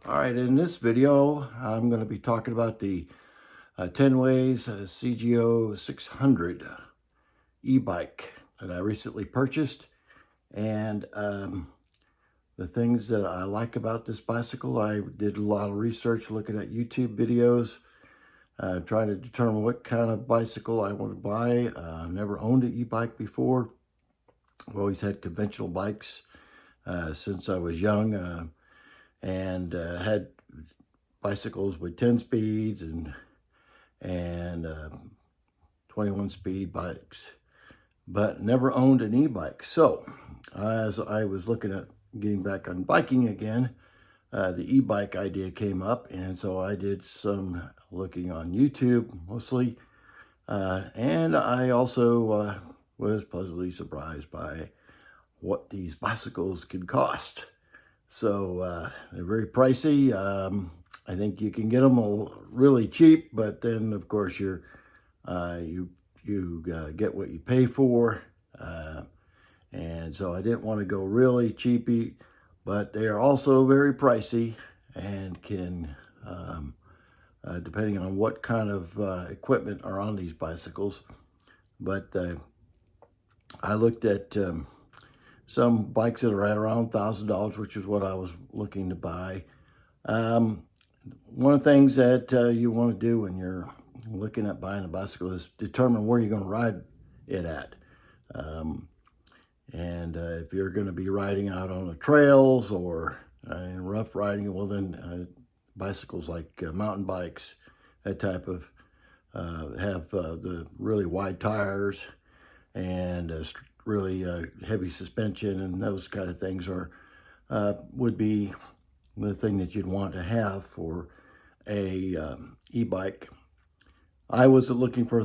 All right, in this video, I'm going to be talking about the Tenways CGO600 e-bike that I recently purchased. And the things that I like about this bicycle, I did a lot of research looking at YouTube videos, trying to determine what kind of bicycle I want to buy. I've never owned an e-bike before. I've always had conventional bikes since I was young, and had bicycles with 10 speeds and 21 speed bikes, but never owned an e-bike. So as I was looking at getting back on biking again, the e-bike idea came up, and so I did some looking on YouTube mostly, and I also was pleasantly surprised by what these bicycles could cost. So they're very pricey. I think you can get them really cheap, but then of course you get what you pay for. And so I didn't want to go really cheapy, but they are also very pricey and can, depending on what kind of equipment are on these bicycles. But I looked at some bikes that are at around $1,000, which is what I was looking to buy. One of the things that you want to do when you're looking at buying a bicycle is determine where you're going to ride it at. If you're going to be riding out on the trails or in rough riding, well then bicycles like mountain bikes, that type of, have the really wide tires and really heavy suspension, and those kind of things are would be the thing that you'd want to have for a e-bike. I wasn't looking for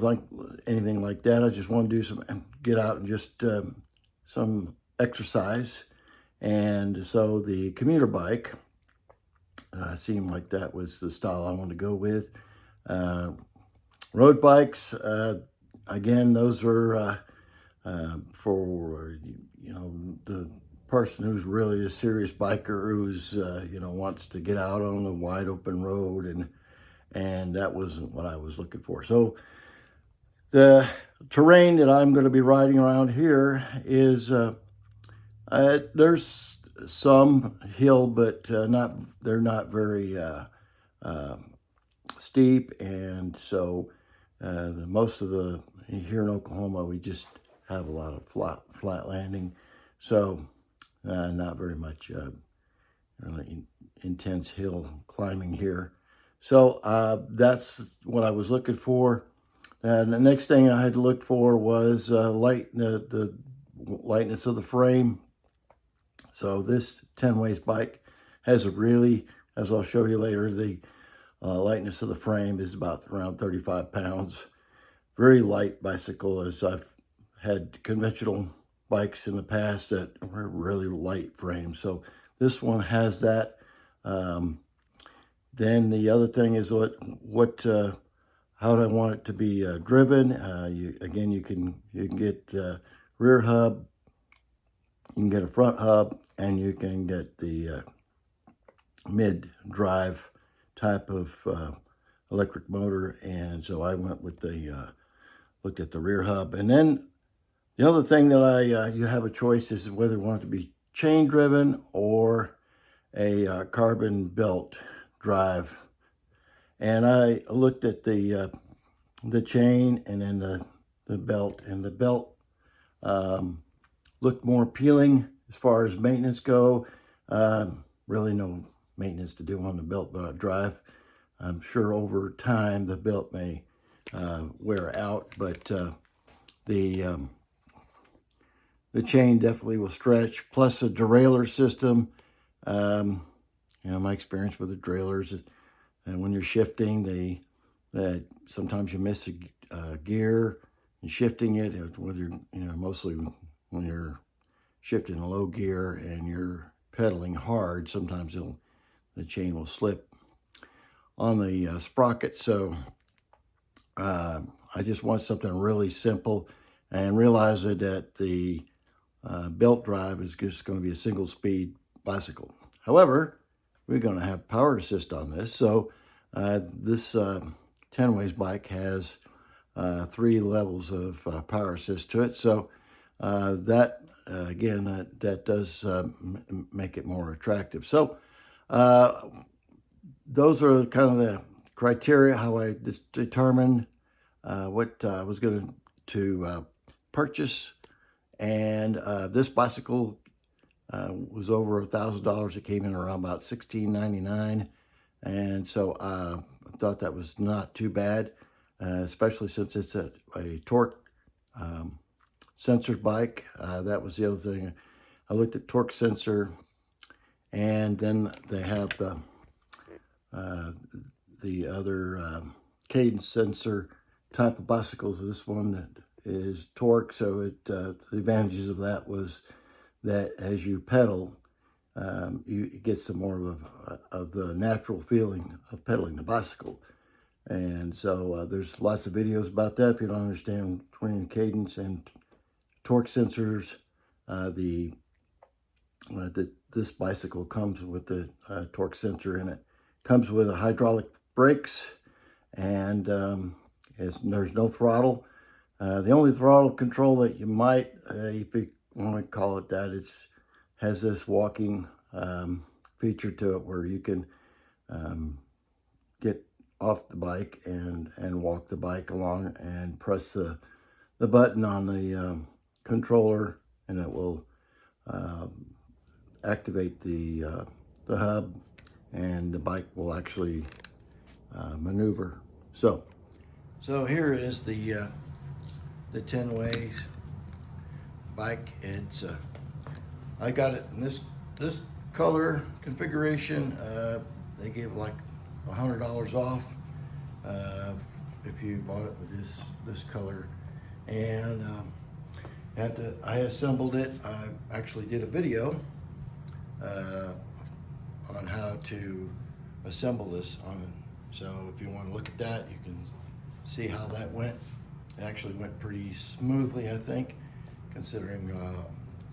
anything like that. I just wanted to get out and just some exercise. And so the commuter bike seemed like that was the style I wanted to go with. Road bikes, again, those are for, the person who's really a serious biker, who's, wants to get out on a wide open road, and that wasn't what I was looking for. So the terrain that I'm going to be riding around here is, there's some hill, but they're not very steep, and so most of here in Oklahoma, we just have a lot of flat landing, so not very much really intense hill climbing here. So that's what I was looking for. And the next thing I had to look for was the lightness of the frame. So this Tenways bike has a really, as I'll show you later, the lightness of the frame is about around 35 pounds. Very light bicycle, as I've had conventional bikes in the past that were really light frames. So this one has that. Then the other thing is how do I want it to be driven? You can get rear hub, you can get a front hub, and you can get the mid-drive type of electric motor. And so I went with looked at the rear hub. And then the other thing that you have a choice is whether you want it to be chain driven or a carbon belt drive. And I looked at the chain and then the belt, and the belt looked more appealing as far as maintenance go. Really no maintenance to do on the belt drive. I'm sure over time the belt may wear out, but the chain definitely will stretch. Plus a derailleur system. My experience with the derailleurs, and when you're shifting, that sometimes you miss a gear and shifting it. Whether mostly when you're shifting a low gear and you're pedaling hard, sometimes the chain will slip on the sprocket. So I just want something really simple, and realize that the belt drive is just going to be a single speed bicycle. However, we're going to have power assist on this. So this Tenways bike has 3 levels of power assist to it. So that does make it more attractive. So those are kind of the criteria how I determined what I was going to purchase. And this bicycle was over $1,000. It came in around about $16.99, and so I thought that was not too bad, especially since it's a torque sensor bike. That was the other thing. I looked at torque sensor, and then they have the other cadence sensor type of bicycles. This one that is torque, so the advantages of that was that as you pedal, you get some more of the natural feeling of pedaling the bicycle. And so there's lots of videos about that. If you don't understand between cadence and torque sensors, this bicycle comes with the torque sensor in it. Comes with a hydraulic brakes, and there's no throttle. The only throttle control that you might, if you want to call it that, has this walking feature to it where you can get off the bike and walk the bike along and press the button on the controller, and it will activate the hub, and the bike will actually maneuver. So here is the Tenways bike. It's I got it in this color configuration. They gave like $100 off if you bought it with this color, and I assembled it. I actually did a video on how to assemble this on. So if you want to look at that, you can see how that went. It actually went pretty smoothly, I think, considering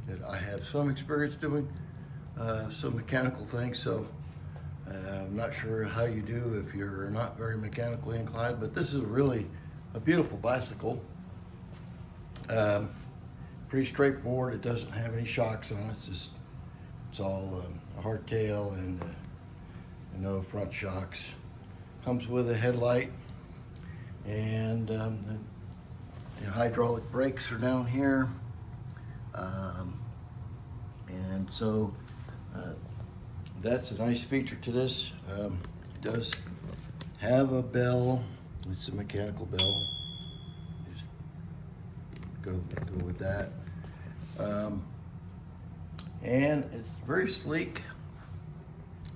that I have some experience doing some mechanical things. So I'm not sure how you do if you're not very mechanically inclined, but this is really a beautiful bicycle. Pretty straightforward. It doesn't have any shocks on it. It's all a hardtail and no front shocks. Comes with a headlight, and the hydraulic brakes are down here, and so that's a nice feature to this. It does have a bell. It's a mechanical bell. Just go with that. And it's very sleek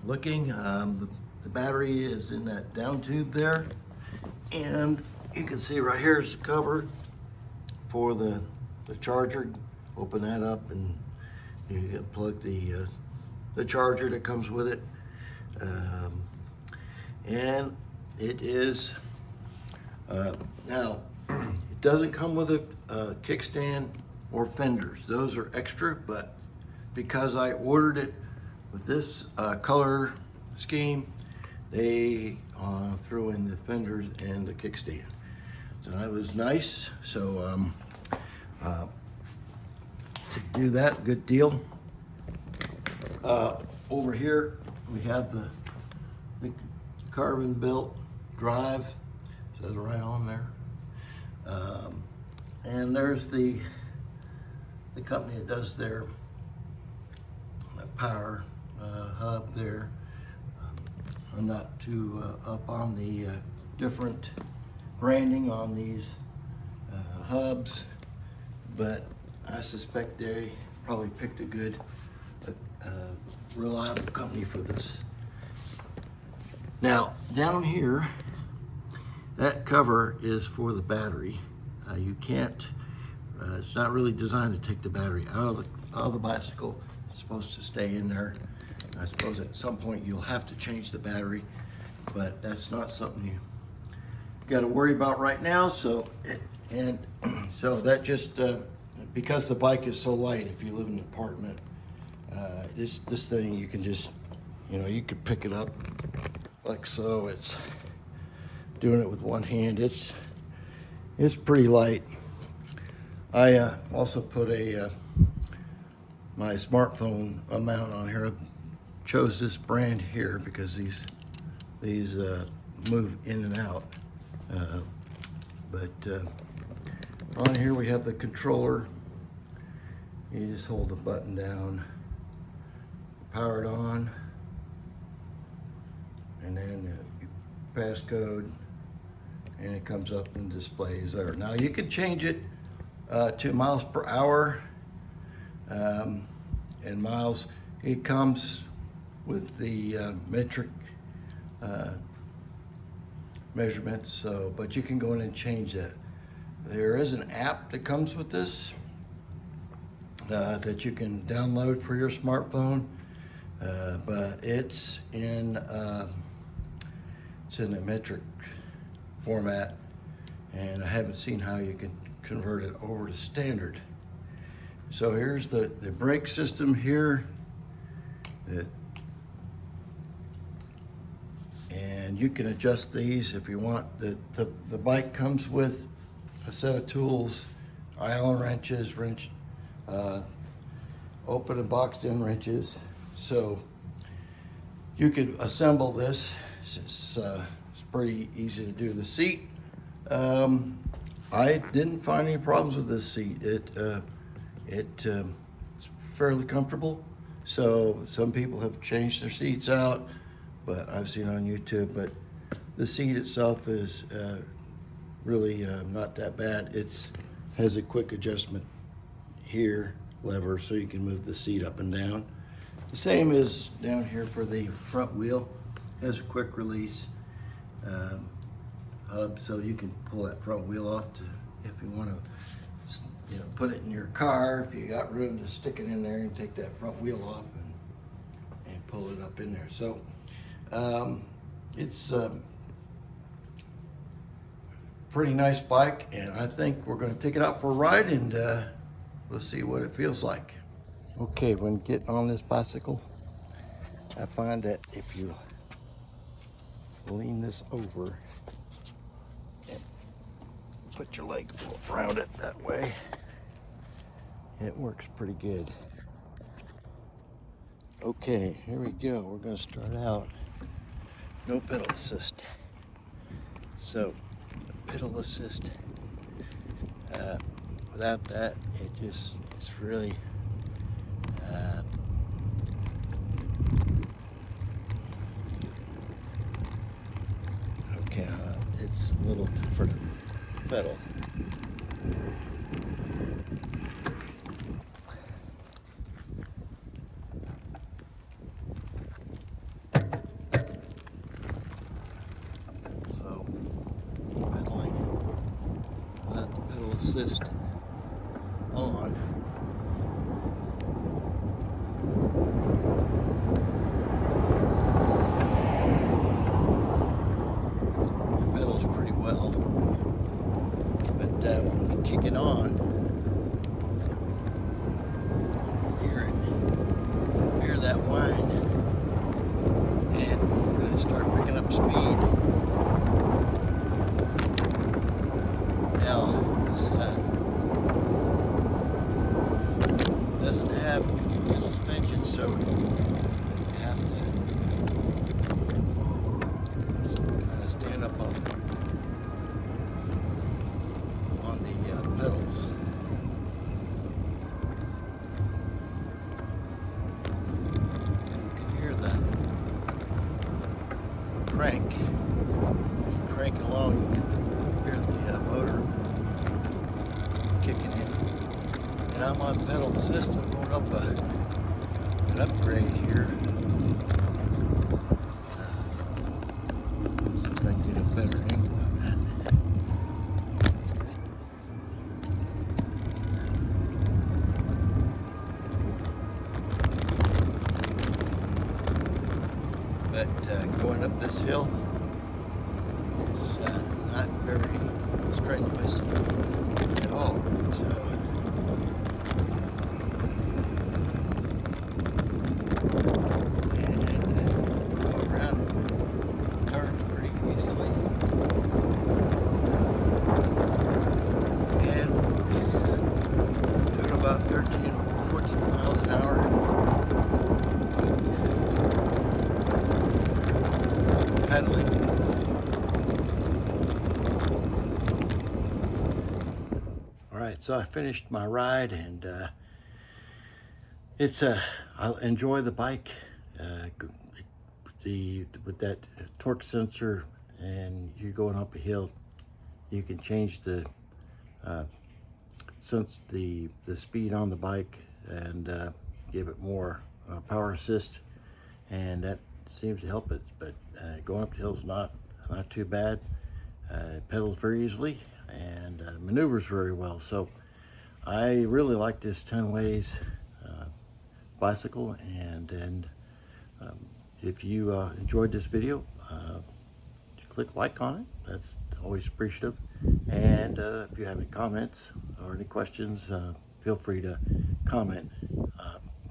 looking. The battery is in that down tube there, and you can see right here is the cover for the charger. Open that up, and you can plug the charger that comes with it. And it is now it doesn't come with a kickstand or fenders. Those are extra, but because I ordered it with this color scheme, they threw in the fenders and the kickstand. So that was nice. So to do that, good deal. Over here we have the carbon built drive. Says right on there. And there's the company that does their power hub there. I'm not too up on the different branding on these hubs, but I suspect they probably picked a good, reliable company for this. Now, down here, that cover is for the battery. You can't, it's not really designed to take the battery out of the bicycle. It's supposed to stay in there. I suppose at some point you'll have to change the battery, but that's not something you got to worry about right now. So so that just because the bike is so light, if you live in an apartment, this thing you can just You know, you could pick it up like so. It's doing it with one hand. It's pretty light. I also put a my smartphone mount on here. I chose this brand here because these move in and out. But on here we have the controller. You just hold the button down, power it on, and then you passcode, and it comes up and displays there. Now you could change it to miles per hour and miles. It comes with the metric measurements, so but you can go in and change that. There is an app that comes with this that you can download for your smartphone, but it's in a metric format, and I haven't seen how you can convert it over to standard. So here's the brake system here, and you can adjust these if you want. The bike comes with a set of tools, Allen wrenches, open and boxed in wrenches. So you could assemble this. It's pretty easy to do. The seat, I didn't find any problems with this seat. It's fairly comfortable. So some people have changed their seats out, but I've seen on YouTube. But the seat itself is really not that bad. It has a quick adjustment here lever, so you can move the seat up and down. The same is down here for the front wheel. It has a quick release hub, so you can pull that front wheel off if you want to, you know, put it in your car. If you got room to stick it in there, and take that front wheel off and pull it up in there. So it's pretty nice bike, and I think we're going to take it out for a ride, and we'll see what it feels like. Okay, when getting on this bicycle, I find that if you lean this over and put your leg around it that way, it works pretty good. Okay, here we go. We're going to start out. No pedal assist. So, pedal assist. Without that, it's really okay. It's a little tougher to pedal. So, pedaling without the pedal assist on. It pedals pretty well, but when you kick it on, hear that whine, and we're going to start picking up speed. Now, this doesn't have good suspension, so you have to kind of stand up on the pedals. And you can hear that crank. You crank along, you can hear the motor kicking in. And I'm on pedal assist. I'm going up an upgrade here. See if I can get a better angle on that. But going up this hill is not very strenuous at all. So so I finished my ride, and I enjoy the bike. With that torque sensor, and you're going up a hill, you can change the speed on the bike and give it more power assist, and that seems to help it. But going up the hill is not too bad. It pedals very easily and maneuvers very well. So I really like this Tenways bicycle, and if you enjoyed this video, click like on it. That's always appreciative. And if you have any comments or any questions, feel free to comment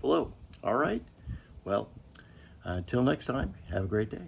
below. All right. Well, until next time, have a great day.